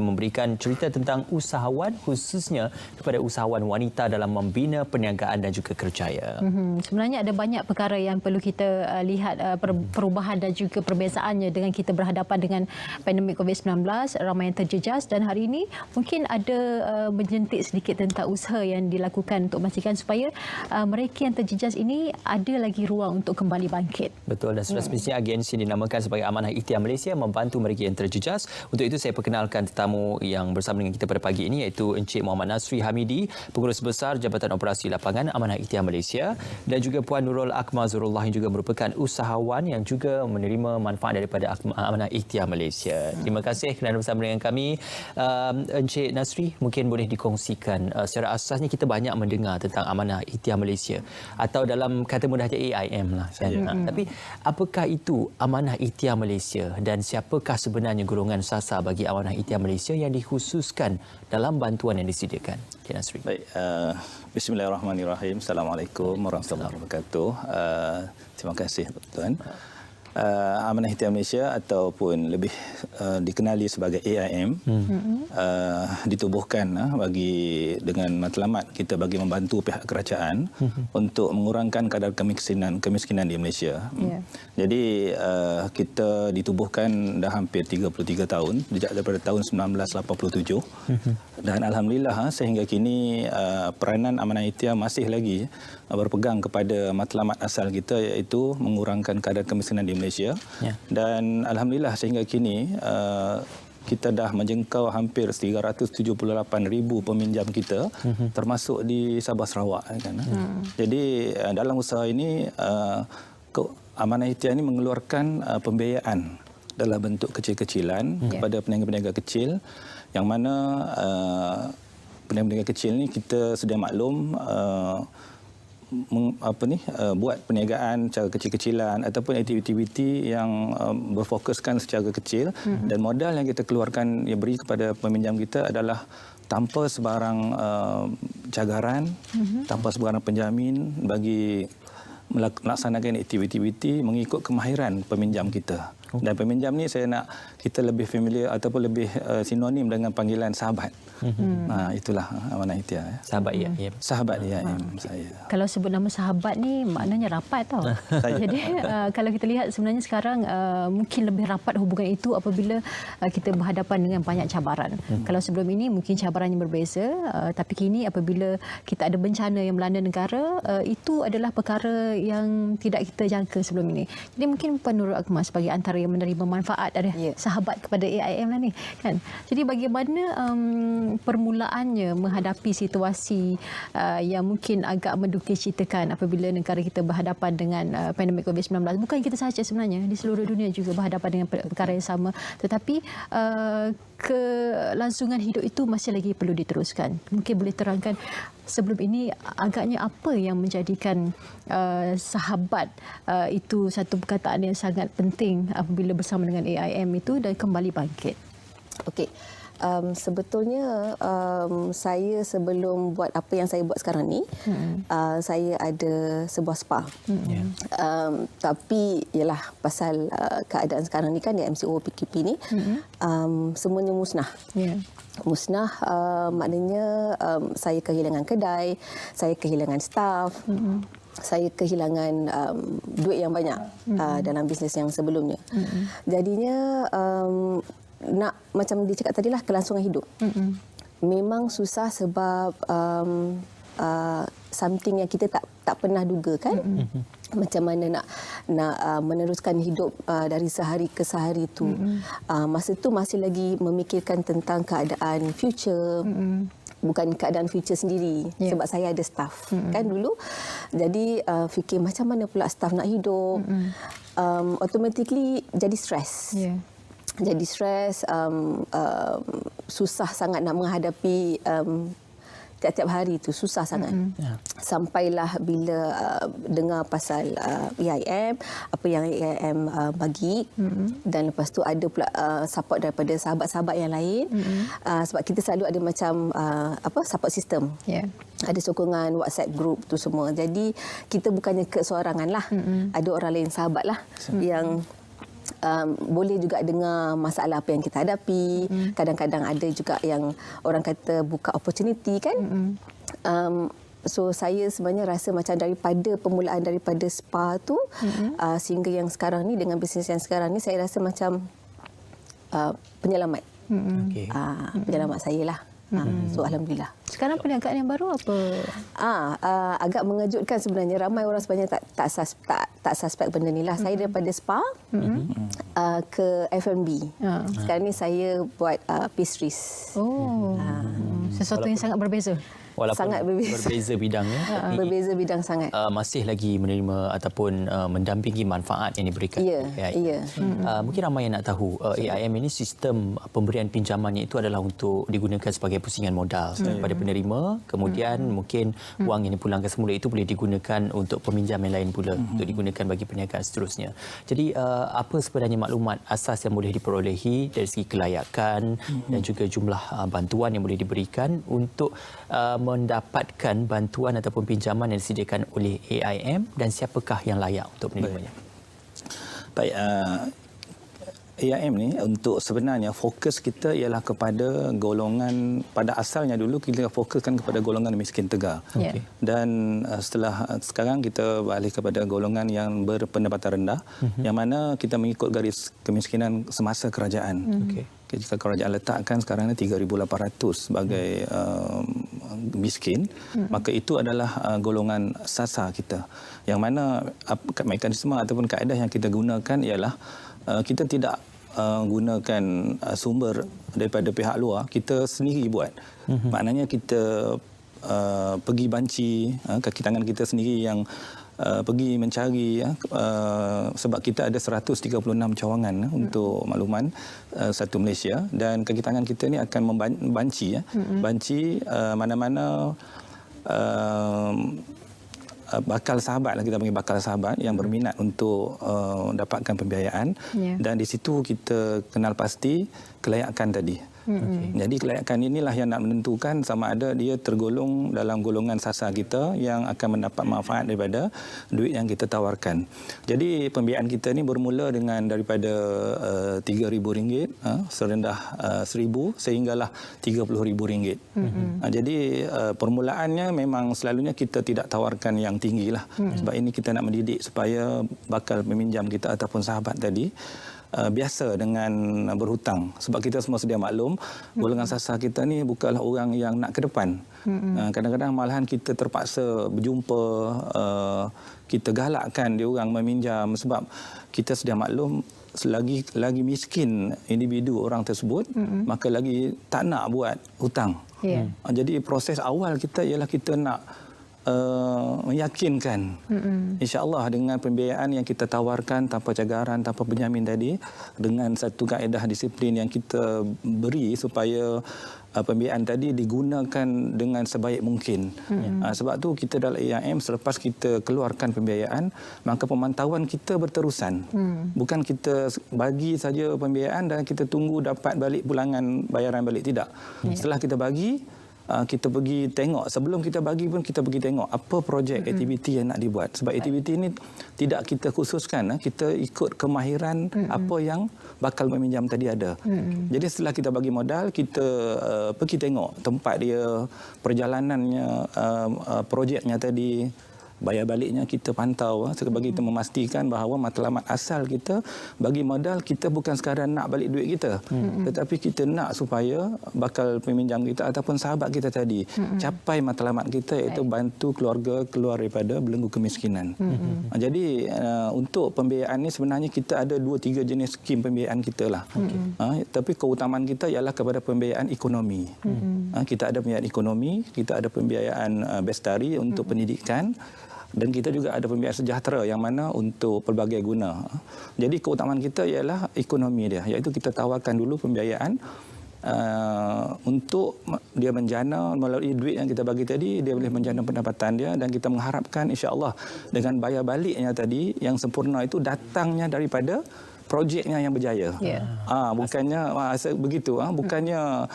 memberikan cerita tentang usahawan khususnya kepada usahawan wanita dalam membina perniagaan dan juga kerjaya. Sebenarnya ada banyak perkara yang perlu kita lihat perubahan dan juga perbezaannya dengan kita berhadapan dengan pandemik COVID-19, ramai yang terjejas, dan hari ini mungkin ada menjentik sedikit tentang usaha yang dilakukan untuk memastikan supaya mereka yang terjejas ini ada lagi ruang untuk kembali bangkit. Betul, dan sudah semestinya agensi dinamakan sebagai Amanah Ikhtiar Malaysia membantu mereka yang terjejas. Untuk itu saya perkenalkan tetamu yang bersama dengan kita pada pagi ini, iaitu Encik Muhammad Nasri Hamidi, Pengurus Besar Jabatan Operasi Lapangan Amanah Ikhtiar Malaysia, dan juga Puan Nurul Akmal Zurullah yang juga merupakan usahawan yang juga menerima manfaat daripada Amanah Ikhtiar Malaysia. Terima kasih kerana bersama dengan kami. Encik Nasri, mungkin boleh dikongsikan secara asasnya kita banyak mendengar tentang Amanah Ikhtiar Malaysia atau dalam kata mudahnya AIM lah kan. Tapi apakah itu Amanah Ikhtiar Malaysia dan siapakah sebenarnya golongan sasar bagi Amanah Ikhtiar Malaysia yang dikhususkan dalam bantuan yang disediakan? Encik Nasri. Baik, bismillahirrahmanirrahim. Assalamualaikum warahmatullahi wabarakatuh. Terima kasih Tuan. Amanah Ikhtiar Malaysia ataupun lebih dikenali sebagai AIM ditubuhkan dengan matlamat kita bagi membantu pihak kerajaan untuk mengurangkan kadar kemiskinan di Malaysia. Jadi kita ditubuhkan dah hampir 33 tahun sejak daripada tahun 1987 dan alhamdulillah sehingga kini peranan Amanah Ikhtiar masih lagi berpegang kepada matlamat asal kita, iaitu mengurangkan kadar kemiskinan di Malaysia. Dan alhamdulillah sehingga kini kita dah menjangkau hampir 378,000 peminjam kita, termasuk di Sabah Sarawak kan. Jadi dalam usaha ini Amanah Ikhtiar ini mengeluarkan pembiayaan dalam bentuk kecil-kecilan kepada peniaga-peniaga kecil, yang mana peniaga-peniaga kecil ni kita sedia maklum buat perniagaan secara kecil-kecilan ataupun aktiviti yang berfokuskan secara kecil, dan modal yang kita keluarkan yang beri kepada peminjam kita adalah tanpa sebarang cagaran, tanpa sebarang penjamin bagi melaksanakan aktiviti mengikut kemahiran peminjam kita. Dan peminjam ni saya nak kita lebih familiar ataupun lebih sinonim dengan panggilan sahabat. Itulah Amanah Ikhtiar. Sahabat AIM. Sahabat AIM saya. Kalau sebut nama sahabat ni maknanya rapat tau. Jadi kalau kita lihat sebenarnya sekarang mungkin lebih rapat hubungan itu apabila kita berhadapan dengan banyak cabaran. Kalau sebelum ini mungkin cabarannya berbeza, tapi kini apabila kita ada bencana yang melanda negara, itu adalah perkara yang tidak kita jangka sebelum ini. Jadi mungkin Puan Nurul Akmal sebagai antara yang menerima manfaat dari sahabat kepada AIM lah ni kan. Jadi bagaimana permulaannya menghadapi situasi yang mungkin agak mendukacitakan apabila negara kita berhadapan dengan pandemik COVID-19. Bukan kita sahaja sebenarnya, di seluruh dunia juga berhadapan dengan perkara yang sama, tetapi kelangsungan hidup itu masih lagi perlu diteruskan. Mungkin boleh terangkan sebelum ini agaknya apa yang menjadikan sahabat itu satu perkataan yang sangat penting apabila bersama dengan AIM itu dan kembali bangkit? Okey. Sebetulnya saya sebelum buat apa yang saya buat sekarang ni, saya ada sebuah spa. Tapi ialah pasal keadaan sekarang ni kan, di MCO PKP ni, semuanya musnah. Musnah maknanya saya kehilangan kedai, saya kehilangan staf, saya kehilangan duit yang banyak dalam bisnes yang sebelumnya. Jadinya nak macam dia cakap tadilah, kelangsungan hidup. Memang susah sebab something yang kita tak pernah duga kan. Macam mana nak meneruskan hidup dari sehari ke sehari tu. Masa tu masih lagi memikirkan tentang keadaan future. Bukan keadaan future sendiri, sebab saya ada staff kan dulu. Jadi fikir macam mana pula staff nak hidup. Automatically jadi stres. Jadi stres, susah sangat nak menghadapi tiap-tiap hari tu, susah sangat. Sampailah bila dengar pasal AIM, apa yang AIM bagi, dan lepas tu ada pula support daripada sahabat-sahabat yang lain. Sebab kita selalu ada macam support system. Ada sokongan WhatsApp group tu semua. Jadi kita bukannya keseorangan lah. Ada orang lain, sahabat lah, yang boleh juga dengar masalah apa yang kita hadapi. Kadang-kadang ada juga yang orang kata buka opportunity kan. So saya sebenarnya rasa macam daripada permulaan daripada spa tu sehingga yang sekarang ni dengan bisnes yang sekarang ni saya rasa macam penyelamat. Penyelamat saya lah. So alhamdulillah. Sekarang perniagaan yang baru apa? Agak mengejutkan sebenarnya, ramai orang sebenarnya tak suspek benda ni lah. Saya daripada spa ke F&B. Sekarang ni saya buat pastries. Sesuatu yang sangat berbeza. Walaupun sangat berbeza bidangnya, tapi berbeza bidang sangat. Masih lagi menerima ataupun mendampingi manfaat yang diberikan. Ya. Mungkin ramai yang nak tahu AIM ini sistem pemberian pinjamannya itu adalah untuk digunakan sebagai pusingan modal kepada penerima, kemudian mungkin wang yang dipulangkan semula itu boleh digunakan untuk peminjam yang lain pula, untuk digunakan bagi perniagaan seterusnya. Jadi apa sebenarnya maklumat asas yang boleh diperolehi dari segi kelayakan dan juga jumlah bantuan yang boleh diberikan untuk mendapatkan bantuan ataupun pinjaman yang disediakan oleh AIM, dan siapakah yang layak untuk menerimanya? Baik, AIM ni untuk sebenarnya fokus kita ialah kepada golongan, pada asalnya dulu kita fokuskan kepada golongan miskin tegar. Dan setelah sekarang kita balik kepada golongan yang berpendapatan rendah, yang mana kita mengikut garis kemiskinan semasa kerajaan. Jika kerajaan letakkan sekarang ni 3,800 sebagai miskin, maka itu adalah golongan sasar kita. Yang mana mekanisme ataupun kaedah yang kita gunakan ialah kita tidak gunakan sumber daripada pihak luar, kita sendiri buat. Maknanya kita pergi banci, kaki tangan kita sendiri yang pergi mencari, sebab kita ada 136 cawangan untuk makluman satu Malaysia, dan kaki tangan kita ni akan membanci banci mana-mana bakal sahabat lah, kita panggil bakal sahabat yang berminat untuk dapatkan pembiayaan, dan di situ kita kenal pasti kelayakan tadi. Jadi kelayakan inilah yang nak menentukan sama ada dia tergolong dalam golongan sasar kita yang akan mendapat manfaat daripada duit yang kita tawarkan. Jadi pembiayaan kita ni bermula dengan daripada RM3,000 serendah RM1,000 sehinggalah RM30,000. Jadi permulaannya memang selalunya kita tidak tawarkan yang tinggi lah, sebab ini kita nak mendidik supaya bakal peminjam kita ataupun sahabat tadi biasa dengan berhutang, sebab kita semua sedia maklum golongan sasar kita ni bukanlah orang yang nak ke depan. Kadang-kadang malahan kita terpaksa berjumpa, kita galakkan dia orang meminjam, sebab kita sedia maklum selagi lagi miskin individu orang tersebut, maka lagi tak nak buat hutang. Jadi proses awal kita ialah kita nak meyakinkan, insya-Allah dengan pembiayaan yang kita tawarkan tanpa cagaran, tanpa penjamin tadi, dengan satu kaedah disiplin yang kita beri supaya pembiayaan tadi digunakan dengan sebaik mungkin. Sebab tu kita dalam AIM selepas kita keluarkan pembiayaan, maka pemantauan kita berterusan. Bukan kita bagi saja pembiayaan dan kita tunggu dapat balik pulangan bayaran balik, tidak. Setelah kita bagi, kita pergi tengok, sebelum kita bagi pun kita pergi tengok apa projek aktiviti yang nak dibuat, sebab aktiviti ini tidak kita khususkan, kita ikut kemahiran apa yang bakal meminjam tadi ada. Jadi setelah kita bagi modal, kita pergi tengok tempat dia, perjalanannya, projeknya tadi, bayar baliknya kita pantau, bagi kita memastikan bahawa matlamat asal kita bagi modal, kita bukan sekadar nak balik duit kita, tetapi kita nak supaya bakal peminjam kita ataupun sahabat kita tadi capai matlamat kita, iaitu bantu keluarga keluar daripada belenggu kemiskinan. Jadi untuk pembiayaan ni sebenarnya kita ada 2-3 jenis skim pembiayaan kita lah. Tapi keutamaan kita ialah kepada pembiayaan ekonomi. Kita ada pembiayaan ekonomi, kita ada pembiayaan bestari untuk pendidikan, dan kita juga ada pembiayaan sejahtera yang mana untuk pelbagai guna. Jadi keutamaan kita ialah ekonomi dia, iaitu kita tawarkan dulu pembiayaan untuk dia menjana melalui duit yang kita bagi tadi, dia boleh menjana pendapatan dia, dan kita mengharapkan insya-Allah dengan bayar baliknya tadi yang sempurna itu datangnya daripada projeknya yang berjaya. Bukannya begitu. Bukannya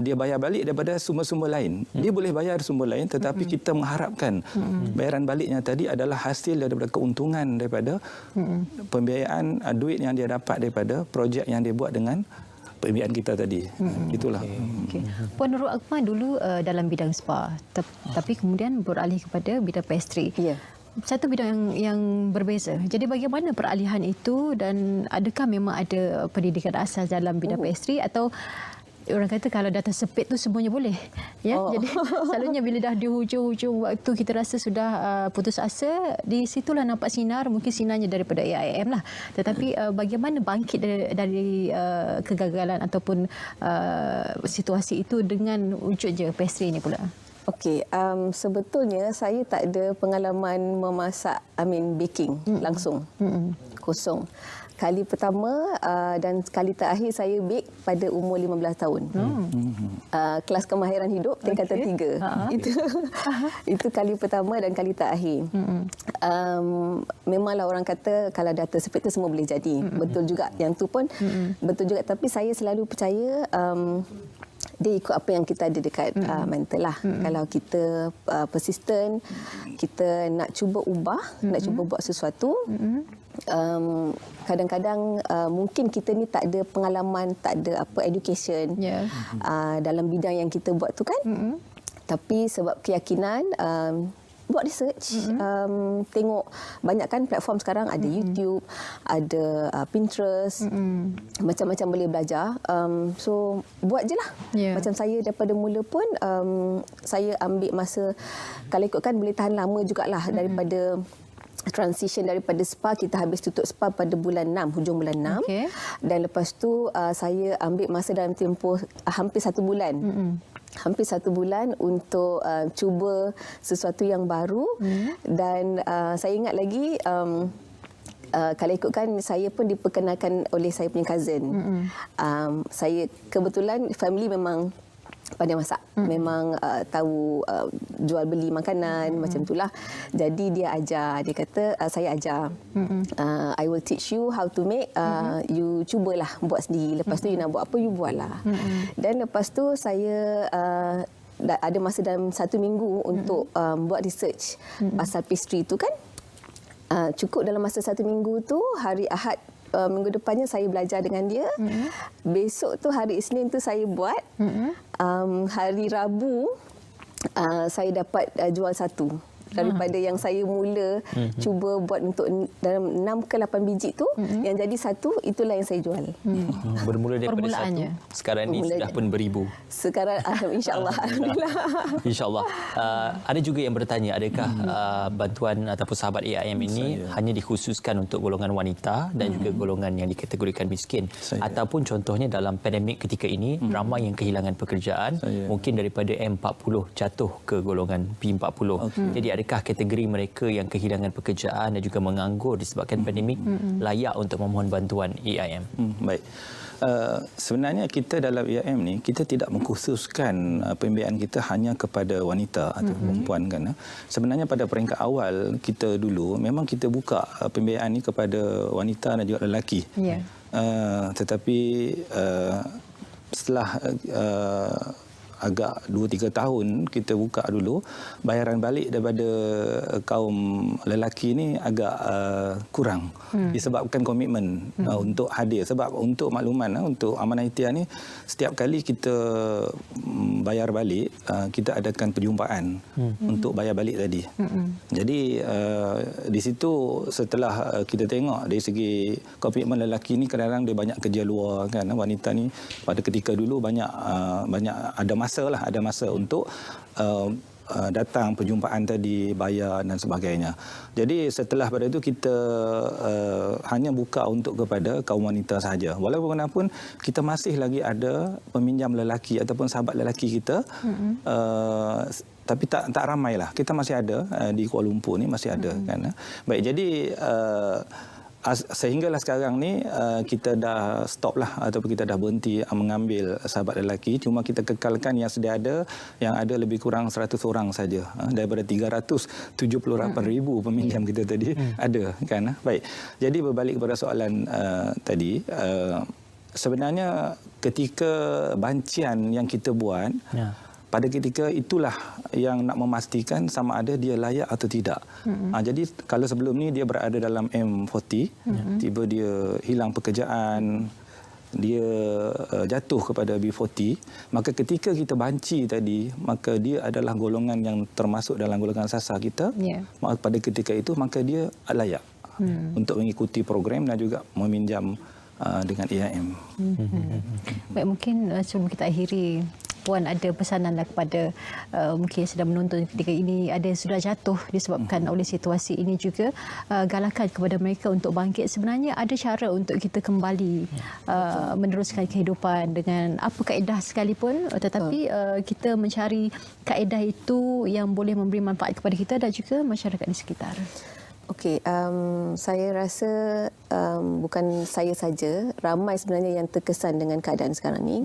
dia bayar balik daripada sumber-sumber lain. Dia boleh bayar sumber lain, tetapi kita mengharapkan bayaran baliknya tadi adalah hasil daripada keuntungan daripada pembiayaan duit yang dia dapat daripada projek yang dia buat dengan pembiayaan kita tadi. Itulah. Puan Nurul Akmal dulu dalam bidang spa, tapi kemudian beralih kepada bidang pastry. Satu bidang yang berbeza. Jadi bagaimana peralihan itu, dan adakah memang ada pendidikan asas dalam bidang pastry, atau orang kata kalau dah tersepit tu semuanya boleh, ya? Jadi selalunya bila dah di hujung-hujung waktu kita rasa sudah putus asa, di situlah nampak sinar, mungkin sinarnya daripada AIM lah. Tetapi bagaimana bangkit dari kegagalan ataupun situasi itu dengan wujudnya pastry ini pula? Okey, sebetulnya saya tak ada pengalaman memasak, baking langsung. Kosong. Kali pertama dan kali terakhir saya bake pada umur 15 tahun. Kelas kemahiran hidup tingkatan 3. Itu kali pertama dan kali terakhir. Memanglah orang kata kalau dah tersepit tu semua boleh jadi. Betul juga. Yang tu pun betul juga. Tapi saya selalu percaya dia ikut apa yang kita ada dekat mental lah. Kalau kita persisten, kita nak cuba ubah, nak cuba buat sesuatu, kadang-kadang mungkin kita ni tak ada pengalaman, tak ada education dalam bidang yang kita buat tu kan. Tapi sebab keyakinan, buat research, tengok banyak kan platform sekarang, ada YouTube, ada Pinterest, macam-macam boleh belajar. So buat je lah. Macam saya daripada mula pun saya ambil masa, kalau ikutkan boleh tahan lama jugalah daripada transition daripada spa. Kita habis tutup spa pada bulan 6, hujung bulan 6. Dan lepas tu saya ambil masa dalam tempoh hampir 1 bulan. Hampir 1 bulan untuk cuba sesuatu yang baru. Dan saya ingat lagi, kalau ikutkan, saya pun diperkenalkan oleh saya punya cousin. Saya kebetulan family memang pandai masak. Memang tahu jual beli makanan macam itulah. Jadi dia ajar, dia kata saya ajar. I will teach you how to make. You cubalah buat sendiri. Lepas tu you nak buat apa, you buatlah. Dan lepas tu saya ada masa dalam 1 minggu untuk buat research pasal pastry tu kan. Cukup dalam masa 1 minggu tu, hari Ahad minggu depannya saya belajar dengan dia. Besok tu hari Isnin tu saya buat. Hari Rabu saya dapat jual 1. Daripada yang saya mula cuba buat untuk dalam 6 ke 8 biji tu, yang jadi 1, itulah yang saya jual. Bermula daripada 1. Sekarang ni sudah pun beribu. Sekarang insya-Allah. Alhamdulillah. Insya-Allah. Ada juga yang bertanya, adakah bantuan ataupun sahabat AIM ini hanya dikhususkan untuk golongan wanita dan juga golongan yang dikategorikan miskin, ataupun contohnya dalam pandemik ketika ini ramai yang kehilangan pekerjaan, mungkin daripada M40 jatuh ke golongan P40. Jadi adakah kategori mereka yang kehilangan pekerjaan dan juga menganggur disebabkan pandemik layak untuk memohon bantuan AIM? Baik. Sebenarnya kita dalam AIM ni, kita tidak mengkhususkan pembiayaan kita hanya kepada wanita atau perempuan kan. Sebenarnya pada peringkat awal kita dulu memang kita buka pembiayaan ni kepada wanita dan juga lelaki. Tetapi setelah agak 2-3 tahun kita buka dulu, bayaran balik daripada kaum lelaki ni agak kurang disebabkan komitmen untuk hadir. Sebab untuk makluman, untuk Amanah Ikhtiar ni setiap kali kita bayar balik, kita adakan perjumpaan untuk bayar balik tadi. Jadi di situ setelah kita tengok dari segi komitmen lelaki ni, kadang-kadang dia banyak kerja luar kan. Wanita ni pada ketika dulu banyak ada masa untuk datang perjumpaan tadi, bayar dan sebagainya. Jadi setelah pada itu kita hanya buka untuk kepada kaum wanita sahaja. Walaupun kita masih lagi ada peminjam lelaki ataupun sahabat lelaki kita, tapi tak ramai lah. Kita masih ada di Kuala Lumpur ni masih ada kan. Baik, jadi sehinggalah sekarang ni kita dah stop lah ataupun kita dah berhenti mengambil sahabat lelaki, cuma kita kekalkan yang sedia ada, yang ada lebih kurang 100 orang saja daripada 378,000 peminjam kita tadi ada kan. Baik, jadi berbalik kepada soalan tadi, sebenarnya ketika bancian yang kita buat, pada ketika itulah yang nak memastikan sama ada dia layak atau tidak. Jadi kalau sebelum ni dia berada dalam M40, tiba dia hilang pekerjaan, dia jatuh kepada B40, maka ketika kita banci tadi, maka dia adalah golongan yang termasuk dalam golongan sasar kita. Maka pada ketika itu maka dia layak untuk mengikuti program dan juga meminjam dengan AIM. Baik, mungkin sebelum kita akhiri, Puan ada pesananlah kepada mungkin sedang menonton ketika ini, ada yang sudah jatuh disebabkan oleh situasi ini juga, galakan kepada mereka untuk bangkit. Sebenarnya ada cara untuk kita kembali meneruskan kehidupan dengan apa kaedah sekalipun, tetapi kita mencari kaedah itu yang boleh memberi manfaat kepada kita dan juga masyarakat di sekitar. Okey, saya rasa bukan saya saja, ramai sebenarnya yang terkesan dengan keadaan sekarang ni.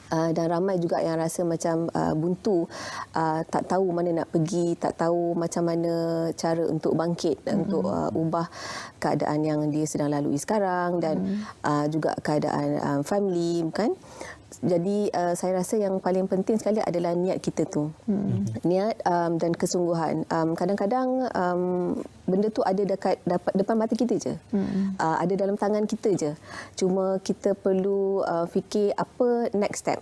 Dan ramai juga yang rasa macam buntu, tak tahu mana nak pergi, tak tahu macam mana cara untuk bangkit, untuk ubah keadaan yang dia sedang lalui sekarang dan juga keadaan family, kan. Jadi saya rasa yang paling penting sekali adalah niat kita tu. Niat dan kesungguhan. Kadang-kadang benda tu ada depan mata kita je. Ada dalam tangan kita je. Cuma kita perlu fikir apa next step.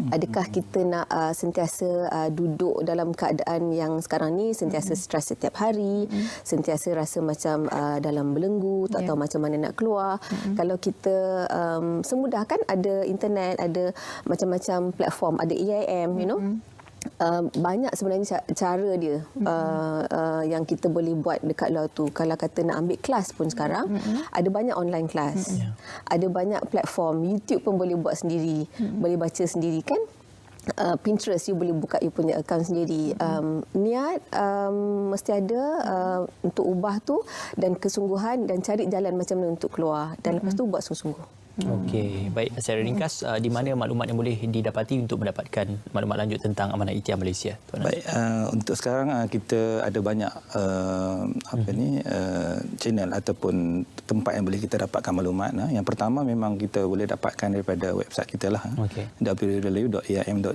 Adakah kita nak sentiasa duduk dalam keadaan yang sekarang ni, sentiasa stres setiap hari, sentiasa rasa macam dalam belenggu, tak tahu macam mana nak keluar. Kalau kita semudah kan, ada internet, ada macam-macam platform, ada AIM, you know. Banyak sebenarnya cara dia yang kita boleh buat dekat luar tu. Kalau kata nak ambil kelas pun sekarang, ada banyak online kelas, ada banyak platform, YouTube pun boleh buat sendiri, boleh baca sendiri kan. Pinterest, you boleh buka you punya akaun sendiri. Niat mesti ada untuk ubah tu, dan kesungguhan, dan cari jalan macam mana untuk keluar, dan lepas tu buat sungguh-sungguh. Okey, baik, secara ringkas, di mana maklumat yang boleh didapati untuk mendapatkan maklumat lanjut tentang Amanah Ikhtiar Malaysia, Tuan? Baik, untuk sekarang kita ada banyak channel ataupun tempat yang boleh kita dapatkan maklumat. Yang pertama memang kita boleh dapatkan daripada website kita lah, www.aim.gov.my.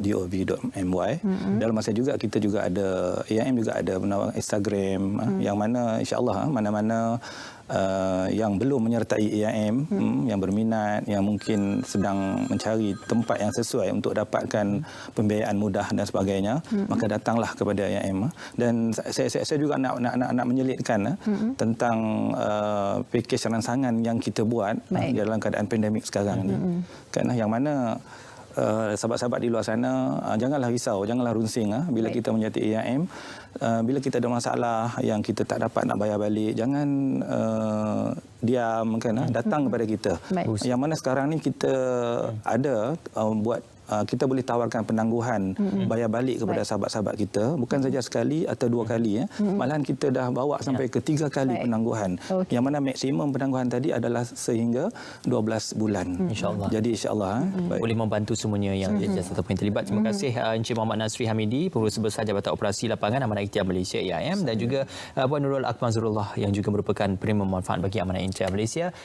Dalam masa juga kita juga ada AIM, juga ada Instagram, yang mana insya-Allah mana-mana yang belum menyertai AIM, yang berminat, yang mungkin sedang mencari tempat yang sesuai untuk dapatkan pembiayaan mudah dan sebagainya, maka datanglah kepada AIM. Dan saya juga nak menyelitkan tentang pakej rangsangan yang kita buat dalam keadaan pandemik sekarang ni. Kan, yang mana sahabat-sahabat di luar sana, janganlah risau, janganlah runsing bila kita menyertai AIM. Bila kita ada masalah yang kita tak dapat nak bayar balik, jangan diam, kan, datang kepada kita. Yang mana sekarang ni kita ada kita boleh tawarkan penangguhan bayar balik kepada sahabat-sahabat kita, bukan saja sekali atau dua kali, malahan kita dah bawa sampai ke 3 kali penangguhan. Yang mana maksimum penangguhan tadi adalah sehingga 12 bulan. InsyaAllah. Jadi insyaAllah boleh membantu semuanya yang ataupun terlibat. Terima kasih Encik Muhammad Nasri Hamidi, Pengurus Besar Jabatan Operasi Lapangan Amanah Ikhtiar Malaysia AIM, dan juga Puan Nurul Akmal Zurullah yang juga merupakan penerima manfaat bagi Amanah Ikhtiar Malaysia.